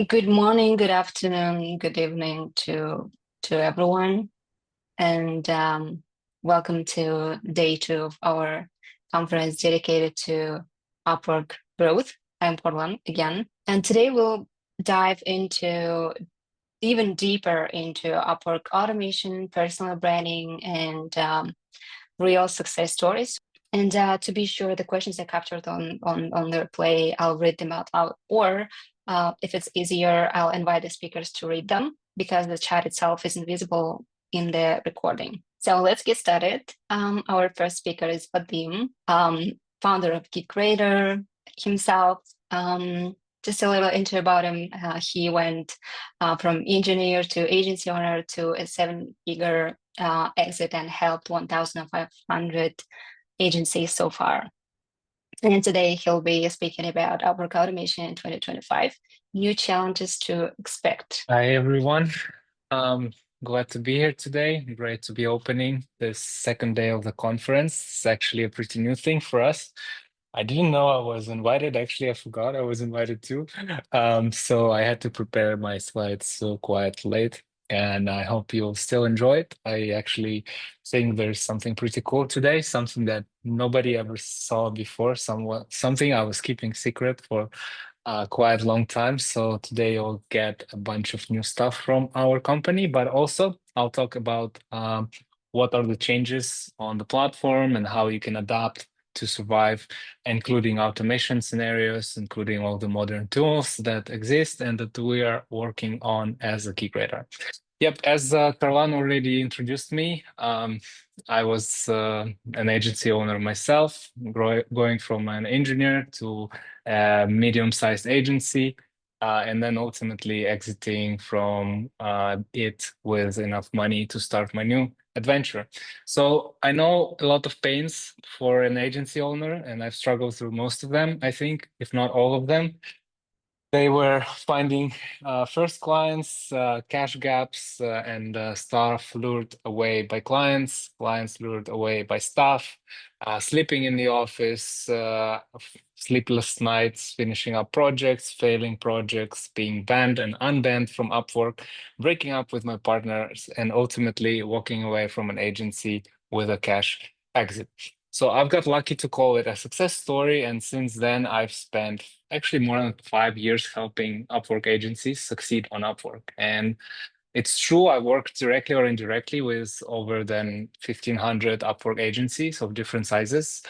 Good morning, good afternoon, good evening to everyone, and welcome to day two of our conference dedicated to Upwork growth. I'm Portland again, and today we'll dive into even deeper into Upwork automation, personal branding, and real success stories. And to be sure, the questions are captured on the replay. I'll read them out loud, or if it's easier, I'll invite the speakers to read them because the chat itself isn't visible in the recording. So let's get started. Our first speaker is Vadim, founder of GeekRater himself. Just a little intro about him. He went from engineer to agency owner to a seven-figure exit and helped 1,500 agencies so far. And today he'll be speaking about Upwork automation in 2025, new challenges to expect. Hi everyone. Um, Glad to be here today. Great to be opening this second day of the conference. It's actually a pretty new thing for us. I didn't know I was invited. Actually, I forgot I was invited too. So I had to prepare my slides so quite late, and I hope you'll still enjoy it. I actually think there's something pretty cool today, something that nobody ever saw before, something I was keeping secret for quite a long time. So today you'll get a bunch of new stuff from our company, but also I'll talk about what are the changes on the platform and how you can adapt to survive, including automation scenarios, including all the modern tools that exist and that we are working on as a key creator. Yep, as Carlan already introduced me, I was an agency owner myself, going from an engineer to a medium-sized agency, and then ultimately exiting from it with enough money to start my new adventure. So I know a lot of pains for an agency owner, and I've struggled through most of them, I think, if not all of them. They were finding first clients, cash gaps, and staff lured away by clients, clients lured away by staff, sleeping in the office, sleepless nights, finishing up projects, failing projects, being banned and unbanned from Upwork, breaking up with my partners, and ultimately walking away from an agency with a cash exit. So I've got lucky to call it a success story, and since then I've spent actually more than 5 years helping Upwork agencies succeed on Upwork. And it's true, I worked directly or indirectly with over than 1,500 Upwork agencies of different sizes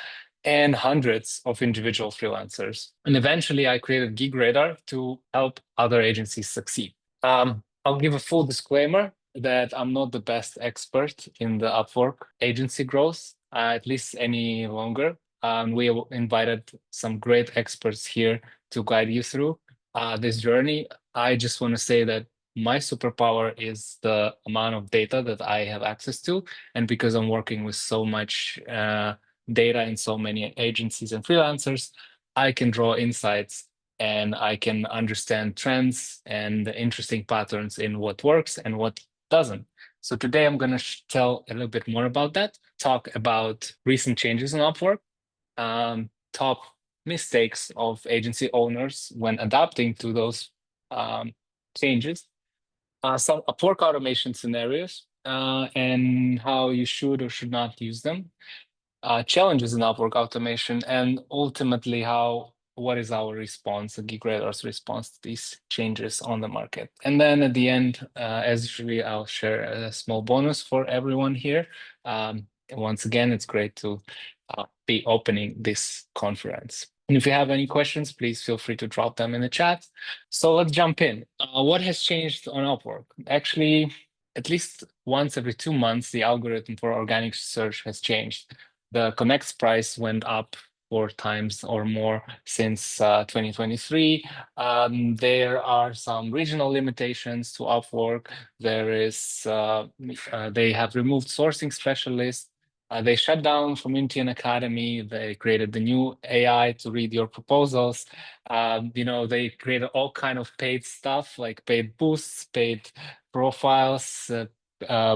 and hundreds of individual freelancers. And eventually I created Gig Radar to help other agencies succeed. I'll give a full disclaimer that I'm not the best expert in the Upwork agency growth, at least any longer. We invited some great experts here to guide you through this journey. I just want to say that my superpower is the amount of data that I have access to. And because I'm working with so much data in so many agencies and freelancers, I can draw insights and I can understand trends and interesting patterns in what works and what doesn't. So today I'm going to tell a little bit more about that, talk about recent changes in Upwork, top mistakes of agency owners when adapting to those changes, some Upwork automation scenarios, and how you should or should not use them, challenges in Upwork automation, and ultimately what is our response, the Geek Radar's response to these changes on the market. And then at the end, as usually, I'll share a small bonus for everyone here. Once again, it's great to be opening this conference. And if you have any questions, please feel free to drop them in the chat. So let's jump in. What has changed on Upwork? Actually, at least once every 2 months, the algorithm for organic search has changed. The connects price went up 4 times or more since 2023. There are some regional limitations to Upwork. They have removed sourcing specialists. They shut down Community and Academy. They created the new AI to read your proposals. They created all kind of paid stuff like paid boosts, paid profiles,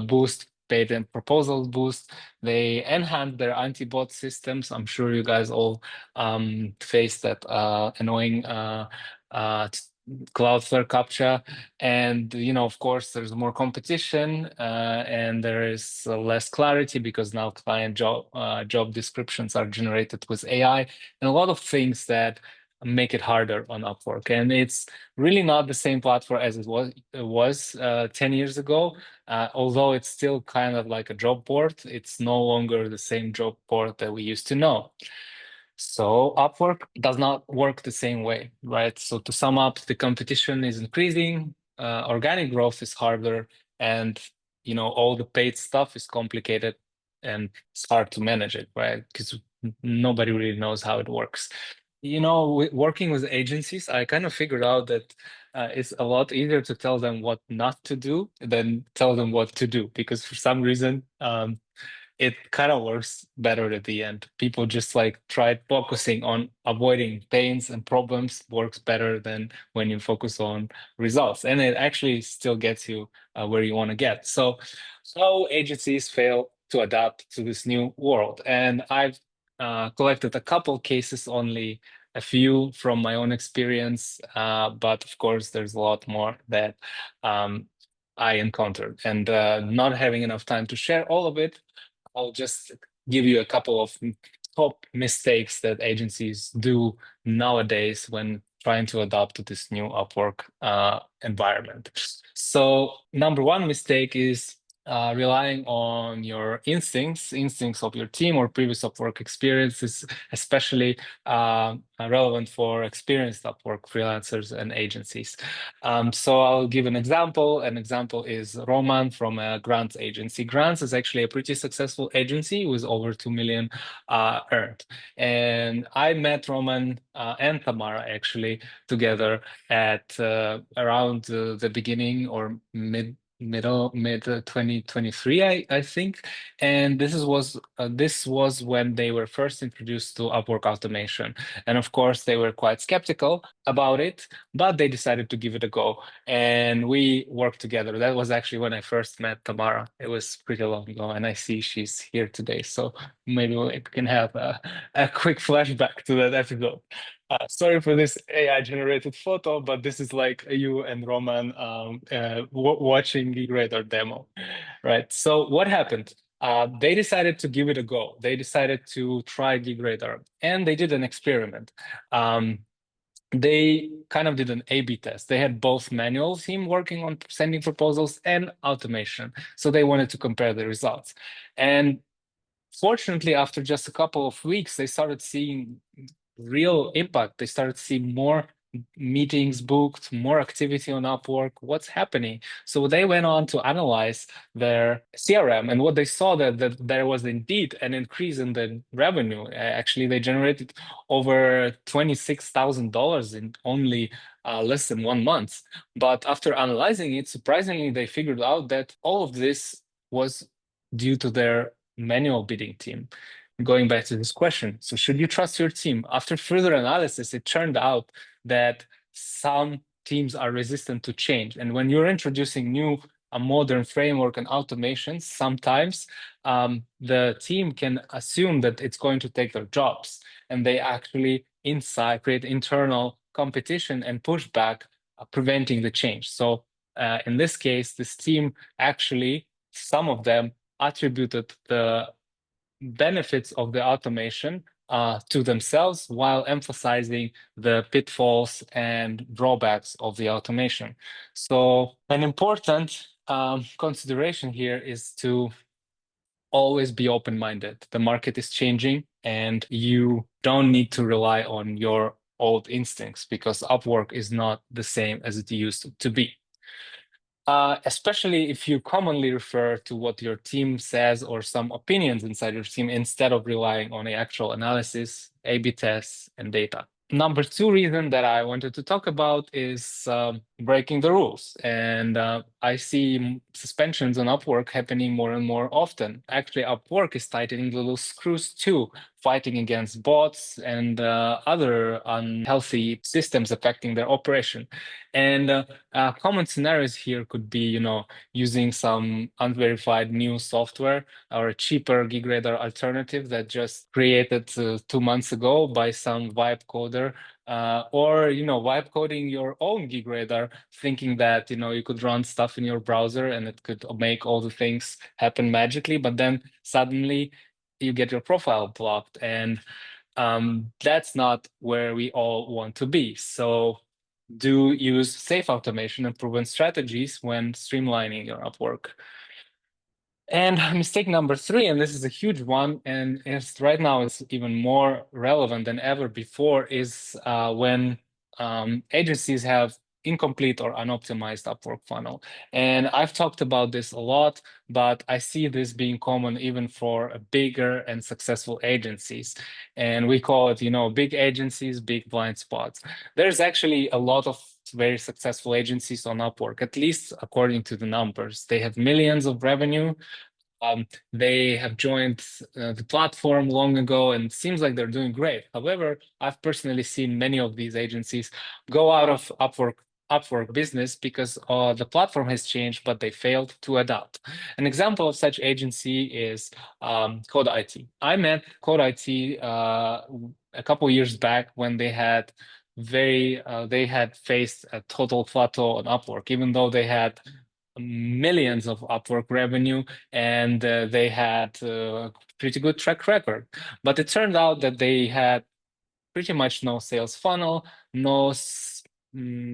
boost, paid and proposal boost. They enhanced their anti-bot systems. I'm sure you guys all face that annoying Cloudflare CAPTCHA, and of course, there's more competition, and there is less clarity because now client job descriptions are generated with AI, and a lot of things that make it harder on Upwork. And it's really not the same platform as it was 10 years ago. Although it's still kind of like a job board, it's no longer the same job board that we used to know. So Upwork does not work the same way, right? So to sum up, the competition is increasing, organic growth is harder, and all the paid stuff is complicated and it's hard to manage it, right? Because nobody really knows how it works. Working with agencies, I kind of figured out that it's a lot easier to tell them what not to do than tell them what to do, because for some reason, it kind of works better at the end. People just like try focusing on avoiding pains and problems works better than when you focus on results. And it actually still gets you where you want to get. So how agencies fail to adapt to this new world. And I've collected a couple cases, only a few from my own experience, but of course there's a lot more that I encountered. And not having enough time to share all of it, I'll just give you a couple of top mistakes that agencies do nowadays when trying to adapt to this new Upwork environment. So, number one mistake is relying on your instincts of your team or previous Upwork experiences, especially relevant for experienced Upwork freelancers and agencies. So I'll give an example. An example is Roman from a grants agency. Grants is actually a pretty successful agency with over 2 million earned. And I met Roman and Tamara actually together at around the beginning or mid 2023, I think. And this was when they were first introduced to Upwork automation. And of course they were quite skeptical about it, but they decided to give it a go, and we worked together. That was actually when I first met Tamara. It was pretty long ago, and I see she's here today, so maybe we can have a quick flashback to that episode. Sorry for this AI generated photo, but this is like you and Roman watching the Radar demo, right? So what happened? They decided to give it a go. They decided to try Gig Radar, and they did an experiment. They kind of did an A/B test. They had both manual team working on sending proposals and automation. So they wanted to compare the results. And fortunately, after just a couple of weeks, they started seeing real impact. They started seeing more meetings booked, more activity on Upwork. What's happening? So they went on to analyze their CRM, and what they saw that there was indeed an increase in the revenue. Actually, they generated over $26,000 in only less than 1 month. But after analyzing it, surprisingly, they figured out that all of this was due to their manual bidding team. Going back to this question, so should you trust your team? After further analysis, it turned out that some teams are resistant to change. And when you're introducing a modern framework and automations, sometimes the team can assume that it's going to take their jobs, and they actually create internal competition and pushback, preventing the change. So in this case, this team actually, some of them attributed the benefits of the automation to themselves while emphasizing the pitfalls and drawbacks of the automation. So an important consideration here is to always be open-minded. The market is changing, and you don't need to rely on your old instincts, because Upwork is not the same as it used to be. Especially if you commonly refer to what your team says or some opinions inside your team instead of relying on the actual analysis, A/B tests, and data. Number two reason that I wanted to talk about is breaking the rules. And I see suspensions on Upwork happening more and more often. Actually, Upwork is tightening the little screws too, fighting against bots and other unhealthy systems affecting their operation. And common scenarios here could be, using some unverified new software or a cheaper GigRadar alternative that just created 2 months ago by some vibe coder or vibe coding your own gig radar, thinking that you could run stuff in your browser and it could make all the things happen magically, but then suddenly you get your profile blocked, and that's not where we all want to be. So do use safe automation and proven strategies when streamlining your Upwork. And mistake number three, and this is a huge one, and right now it's even more relevant than ever before, is when agencies have incomplete or unoptimized Upwork funnel. And I've talked about this a lot, but I see this being common even for bigger and successful agencies. And we call it, big agencies, big blind spots. There's actually a lot of very successful agencies on Upwork, at least according to the numbers. They have millions of revenue. They have joined the platform long ago, and it seems like they're doing great. However, I've personally seen many of these agencies go out of Upwork business because the platform has changed, but they failed to adapt. An example of such agency is Code IT. I met Code IT a couple years back when they had faced a total plateau on Upwork, even though they had millions of Upwork revenue, and they had a pretty good track record. But it turned out that they had pretty much no sales funnel, no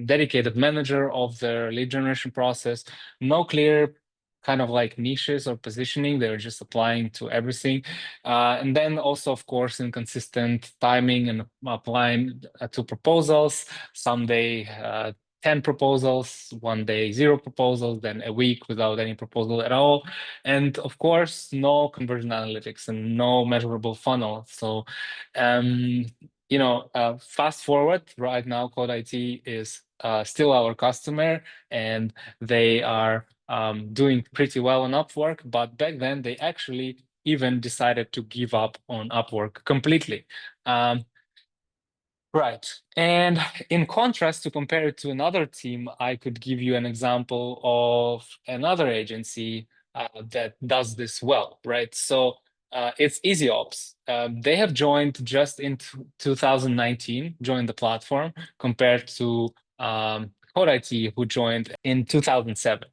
dedicated manager of their lead generation process, no clear kind of like niches or positioning. They were just applying to everything. And then also, of course, inconsistent timing and applying to proposals. Some day 10 proposals, one day 0 proposals, then a week without any proposal at all. And of course, no conversion analytics and no measurable funnel. So, fast forward right now, Code IT is still our customer, and they are doing pretty well on Upwork. But back then, they actually even decided to give up on Upwork completely. Right. And in contrast, to compare it to another team, I could give you an example of another agency that does this well, right? So it's EasyOps. They have joined just in 2019, joined the platform, compared to Code IT, who joined in 2007.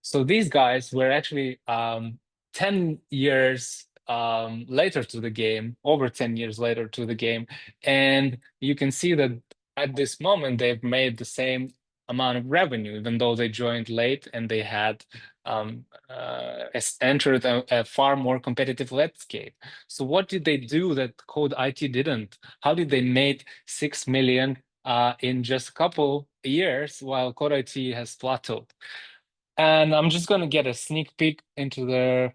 So these guys were actually 10 years later to the game, over 10 years later to the game. And you can see that at this moment, they've made the same amount of revenue, even though they joined late and they had entered a far more competitive landscape. So what did they do that Code IT didn't? How did they make 6 million in just a couple years while Code IT has plateaued? And I'm just going to get a sneak peek into their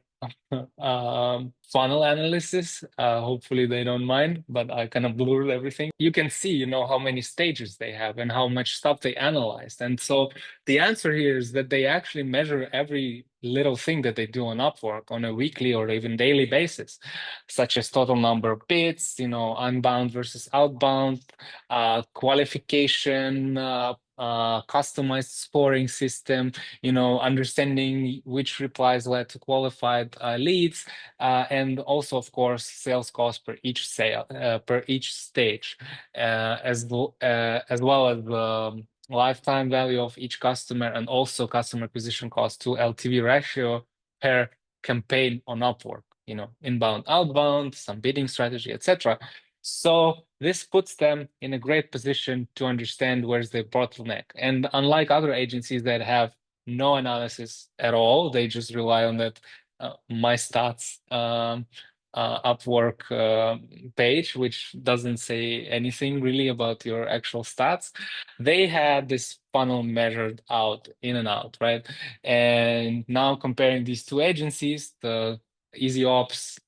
funnel analysis. Hopefully they don't mind, but I kind of blurred everything. You can see, how many stages they have and how much stuff they analyzed. And so the answer here is that they actually measure every little thing that they do on Upwork on a weekly or even daily basis, such as total number of bids, unbound versus outbound, qualification, customized scoring system, understanding which replies led to qualified leads, and also, of course, sales cost per each sale, per each stage, as well as the lifetime value of each customer, and also customer acquisition cost to LTV ratio per campaign on Upwork, inbound, outbound, some bidding strategy, etc. So this puts them in a great position to understand where's the bottleneck. And unlike other agencies that have no analysis at all, they just rely on that my stats Upwork page, which doesn't say anything really about your actual stats. They had this funnel measured out in and out, right? And now comparing these two agencies, the EasyOps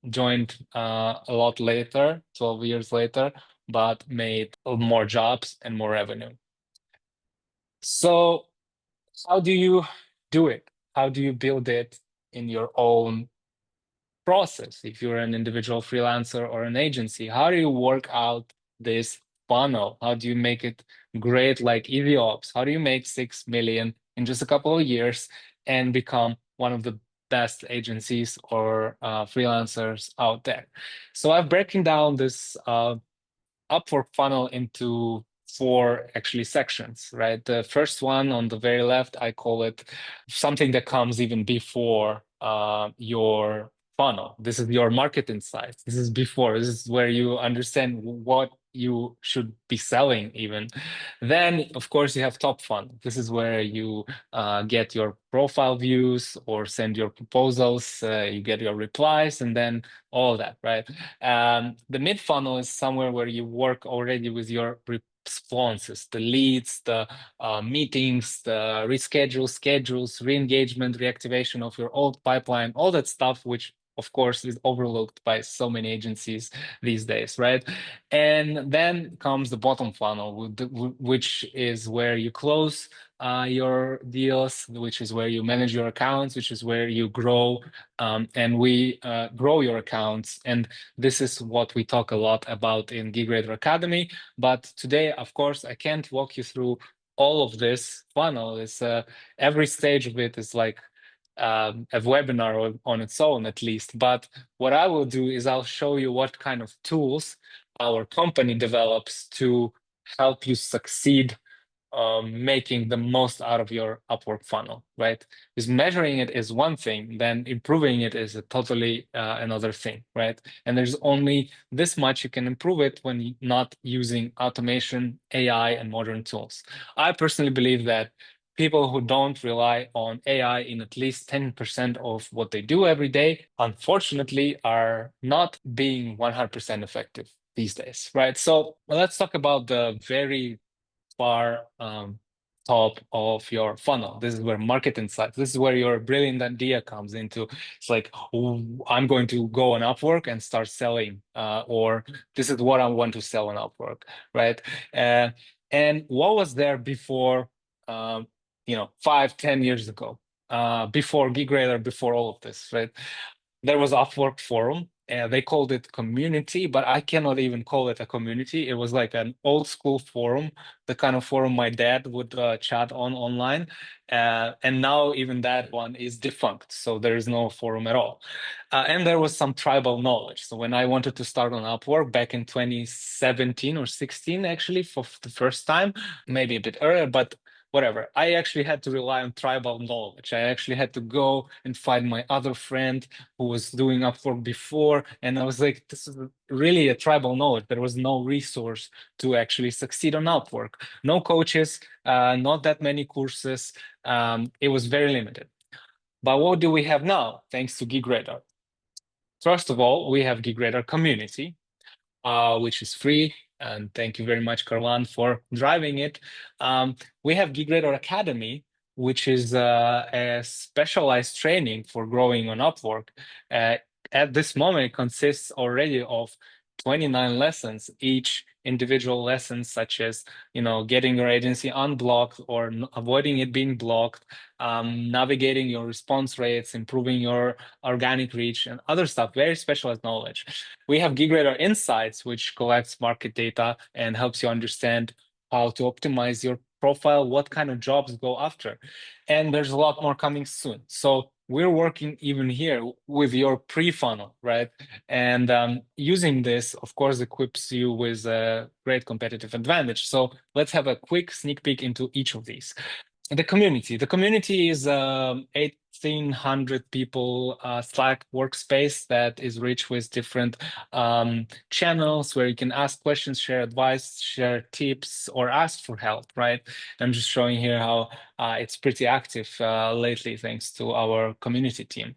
joined a lot later, 12 years later, but made more jobs and more revenue. So how do you do it? How do you build it in your own process? If you're an individual freelancer or an agency, how do you work out this funnel? How do you make it great like EasyOps? How do you make 6 million in just a couple of years and become one of the best agencies or freelancers out there? So I've broken down this Upwork funnel into four actually sections, right? The first one on the very left, I call it something that comes even before your funnel. This is your market insights. This is before. This is where you understand what you should be selling even. Then, of course, you have top funnel. This is where you get your profile views or send your proposals, you get your replies, and then all that, right? The mid funnel is somewhere where you work already with your responses, the leads, the meetings, the reschedule, schedules, re-engagement, reactivation of your old pipeline, all that stuff, which of course is overlooked by so many agencies these days, right? And then comes the bottom funnel, which is where you close your deals, which is where you manage your accounts, which is where you grow, and we grow your accounts. And this is what we talk a lot about in GigRater Academy. But today, of course, I can't walk you through all of this funnel. Is every stage of it is like a webinar on its own, at least. But what I will do is I'll show you what kind of tools our company develops to help you succeed making the most out of your Upwork funnel, right? Because measuring it is one thing, then improving it is a totally another thing, right? And there's only this much you can improve it when not using automation, AI, and modern tools. I personally believe that people who don't rely on AI in at least 10% of what they do every day, unfortunately, are not being 100% effective these days, right? So let's talk about the very far top of your funnel. This is where market insights, this is where your brilliant idea comes into. It's like, oh, I'm going to go on Upwork and start selling, or this is what I want to sell on Upwork, right? Uh, and what was there before, 5, 10 years ago, before GigRater, before all of this, right? There was Upwork forum. And they called it community, but I cannot even call it a community. It was like an old school forum, the kind of forum my dad would chat on online. And now even that one is defunct. So there is no forum at all. And there was some tribal knowledge. So when I wanted to start on Upwork back in 2017 or 16, actually, for the first time, maybe a bit earlier, but whatever. I actually had to rely on tribal knowledge. I actually had to go and find my other friend who was doing Upwork before. And I was like, this is really a tribal knowledge. There was no resource to actually succeed on Upwork. No coaches, not that many courses. It was very limited. But what do we have now, thanks to GigRadar? First of all, we have GigRadar Community, which is free. And thank you very much, Carlan, for driving it. We have GigRadar Academy, which is a specialized training for growing on Upwork. Uh, at this moment, it consists already of 29 lessons, each individual lessons, such as getting your agency unblocked or avoiding it being blocked, navigating your response rates, improving your organic reach, and other stuff, very specialized knowledge. We have GigRadar Insights, which collects market data and helps you understand how to optimize your profile, what kind of jobs go after. And there's a lot more coming soon. So we're working even here with your pre-funnel, right? And using this, of course, equips you with a great competitive advantage. So let's have a quick sneak peek into each of these. The community is 1,800 people Slack workspace that is rich with different channels where you can ask questions, share advice, share tips, or ask for help, right? I'm just showing here how it's pretty active lately, thanks to our community team.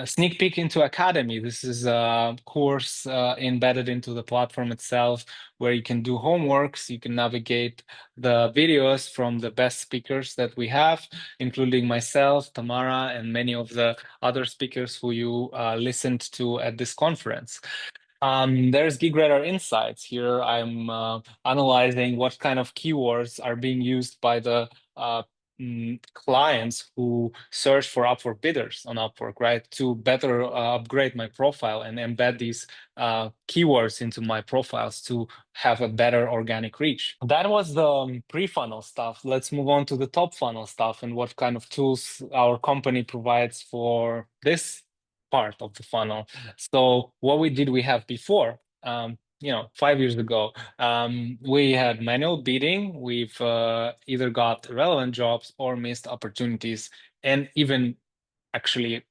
A sneak peek into Academy. This is a course embedded into the platform itself where you can do homeworks, you can navigate the videos from the best speakers that we have, including myself, Tamara, and many of the other speakers who you listened to at this conference. There's GigRadar Insights. Here I'm analyzing what kind of keywords are being used by the clients who search for Upwork bidders on Upwork, right? To better upgrade my profile and embed these keywords into my profiles to have a better organic reach. That was the pre-funnel stuff. Let's move on to the top funnel stuff and what kind of tools our company provides for this part of the funnel. So what we have before, 5 years ago, we had manual bidding. We've either got relevant jobs or missed opportunities. And even actually,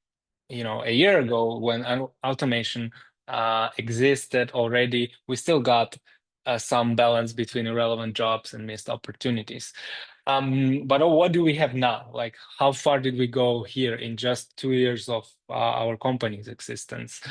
a year ago when automation existed already, we still got some balance between irrelevant jobs and missed opportunities. But what do we have now? Like, how far did we go here in just 2 years of our company's existence?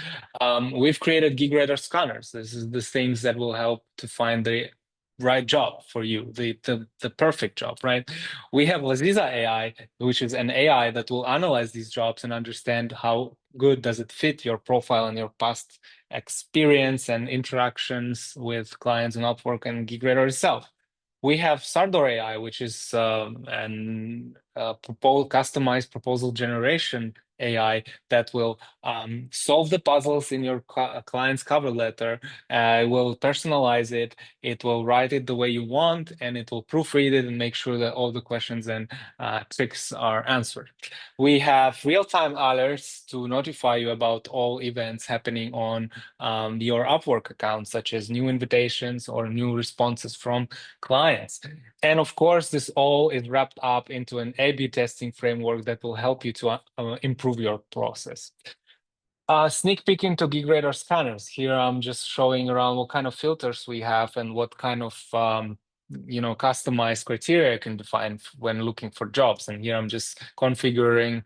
We've created gig radar scanners. This is the things that will help to find the right job for you, the perfect job, right? We have Laziza AI, which is an AI that will analyze these jobs and understand how good does it fit your profile and your past experience and interactions with clients and Upwork and gig radar itself. We have Sardor AI, which is customized proposal generation AI that will solve the puzzles in your client's cover letter. It will personalize it. It will write it the way you want, and it will proofread it and make sure that all the questions and tricks are answered. We have real-time alerts to notify you about all events happening on your Upwork account, such as new invitations or new responses from clients. And of course, this all is wrapped up into an A/B testing framework that will help you to improve your process. Sneak peek into gig radar scanners. Here I'm just showing around what kind of filters we have and what kind of customized criteria I can define when looking for jobs. And here I'm just configuring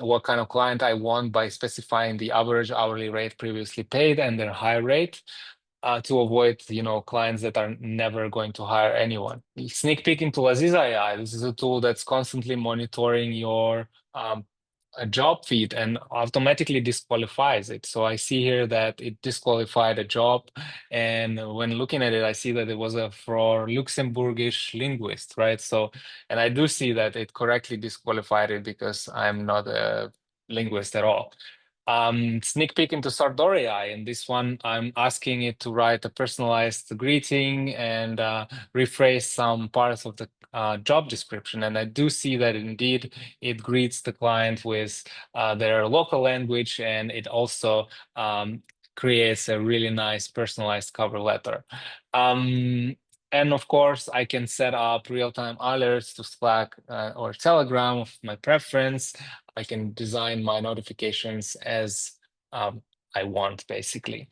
what kind of client I want by specifying the average hourly rate previously paid and their high rate. To avoid, clients that are never going to hire anyone. Sneak peek into Aziza AI. This is a tool that's constantly monitoring your a job feed and automatically disqualifies it. So I see here that it disqualified a job, and when looking at it, I see that it was for Luxembourgish linguist, right? So, and I do see that it correctly disqualified it because I'm not a linguist at all. Sneak peek into Sardor AI. In this one, I'm asking it to write a personalized greeting and rephrase some parts of the job description. And I do see that indeed it greets the client with their local language, and it also creates a really nice personalized cover letter. And of course, I can set up real-time alerts to Slack or Telegram of my preference. I can design my notifications as I want, basically.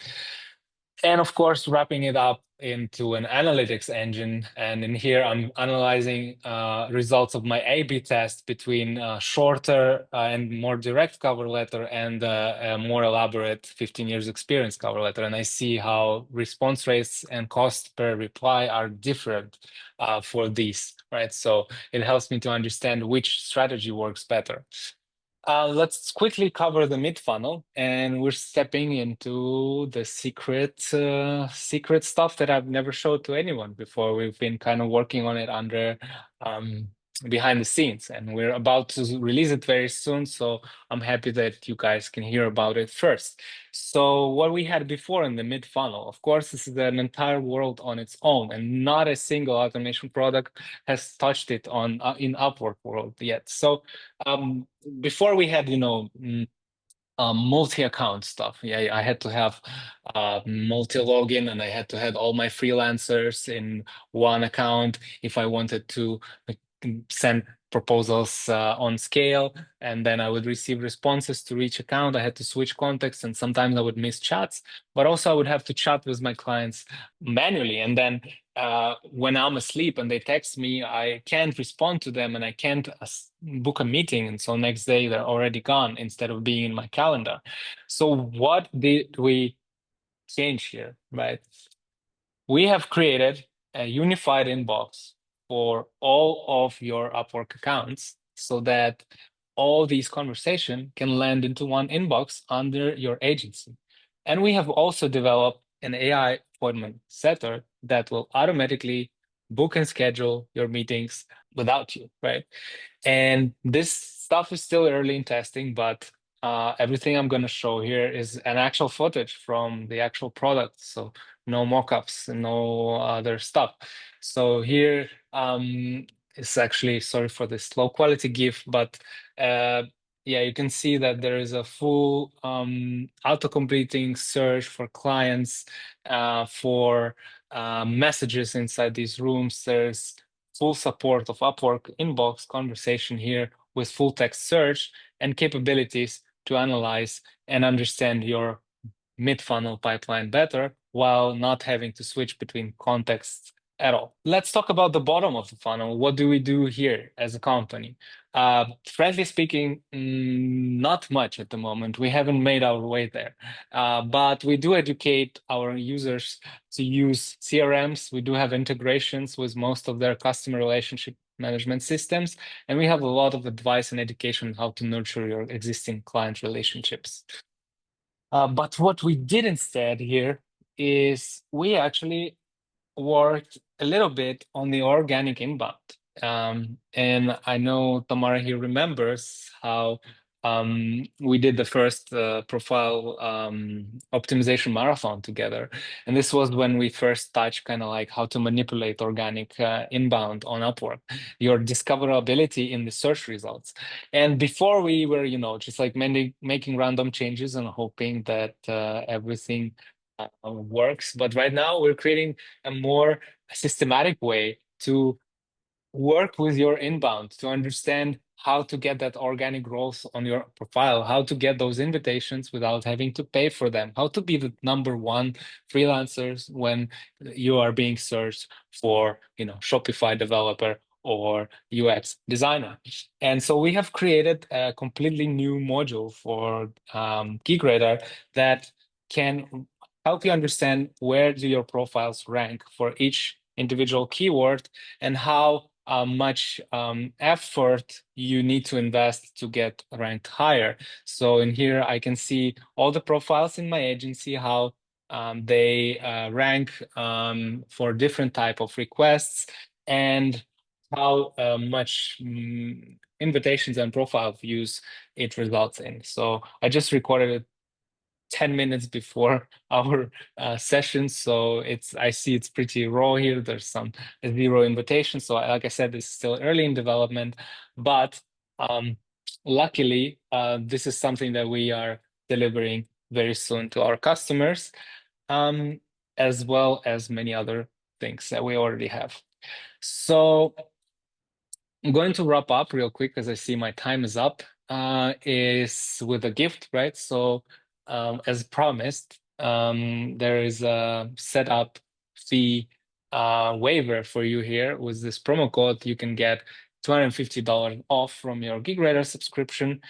And of course, wrapping it up into an analytics engine. And in here, I'm analyzing results of my A/B test between shorter and more direct cover letter and a more elaborate 15 years experience cover letter. And I see how response rates and cost per reply are different for these, right? So it helps me to understand which strategy works better. Let's quickly cover the mid funnel, and we're stepping into the secret stuff that I've never showed to anyone before. We've been kind of working on it under behind the scenes, and we're about to release it very soon. So I'm happy that you guys can hear about it first. So what we had before in the mid funnel, of course, this is an entire world on its own, and not a single automation product has touched it on in Upwork world yet. So before we had, multi-account stuff. Yeah, I had to have multi-login, and I had to have all my freelancers in one account if I wanted to send proposals on scale, and then I would receive responses to each account. I had to switch contexts, and sometimes I would miss chats, but also I would have to chat with my clients manually. And then when I'm asleep and they text me, I can't respond to them, and I can't book a meeting. And so next day they're already gone instead of being in my calendar. So what did we change here, right? We have created a unified inbox for all of your Upwork accounts so that all these conversations can land into one inbox under your agency. And we have also developed an AI appointment setter that will automatically book and schedule your meetings without you, right? And this stuff is still early in testing, but everything I'm going to show here is an actual footage from the actual product. So no mock-ups, no other stuff. So here it's actually, sorry for this low quality GIF, but yeah, you can see that there is a full auto-completing search for clients, for messages inside these rooms. There's full support of Upwork inbox conversation here with full text search and capabilities to analyze and understand your mid-funnel pipeline better while not having to switch between contexts at all. Let's talk about the bottom of the funnel. What do we do here as a company? Frankly speaking, not much at the moment. We haven't made our way there, but we do educate our users to use CRMs. We do have integrations with most of their customer relationship management systems, and we have a lot of advice and education on how to nurture your existing client relationships. But what we did instead here is we actually worked a little bit on the organic inbound. And I know Tamara here remembers how we did the first profile optimization marathon together. And this was when we first touched kind of like how to manipulate organic inbound on Upwork, your discoverability in the search results. And before we were, just like making random changes and hoping that everything works. But right now we're creating a more systematic way to work with your inbound to understand how to get that organic growth on your profile, how to get those invitations without having to pay for them, how to be the number one freelancers when you are being searched for, Shopify developer or UX designer. And so we have created a completely new module for GigRadar that can help you understand where do your profiles rank for each individual keyword and how much effort you need to invest to get ranked higher. So in here, I can see all the profiles in my agency, how they rank for different type of requests, and how much invitations and profile views it results in. So I just recorded it 10 minutes before our session. So I see it's pretty raw here. There's some 0 invitations. So like I said, this is still early in development, but luckily, this is something that we are delivering very soon to our customers, as well as many other things that we already have. So I'm going to wrap up real quick because I see my time is up, is with a gift, right? So as promised, there is a setup fee waiver for you here. With this promo code, you can get $250 off from your GigRadar subscription.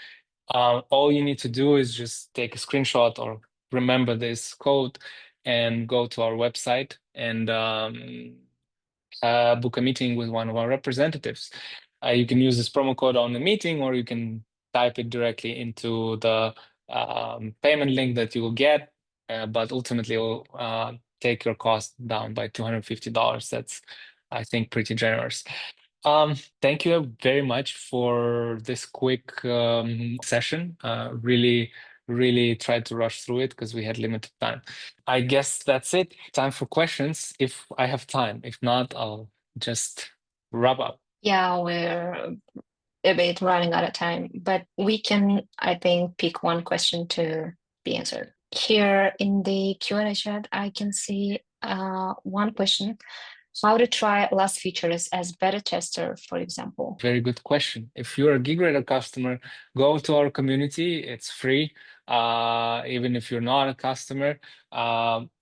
All you need to do is just take a screenshot or remember this code and go to our website and book a meeting with one of our representatives. You can use this promo code on the meeting, or you can type it directly into the payment link that you will get, but ultimately it will take your cost down by $250. That's, I think, pretty generous. Thank you very much for this quick session. Really tried to rush through it because we had limited time. I guess that's it. Time for questions if I have time. If not, I'll just wrap up. Yeah, we're a bit running out of time, but we can, I think, pick one question to be answered. Here in the Q&A chat, I can see one question: how to try less features as beta tester, for example. Very good question. If you're a GigRadar customer, go to our community. It's free. Even if you're not a customer,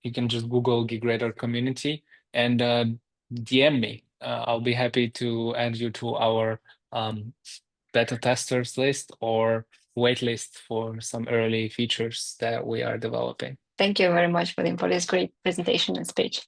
you can just Google GigRadar community and DM me. I'll be happy to add you to our beta testers list or waitlist for some early features that we are developing. Thank you very much, Vadim, for this great presentation and speech.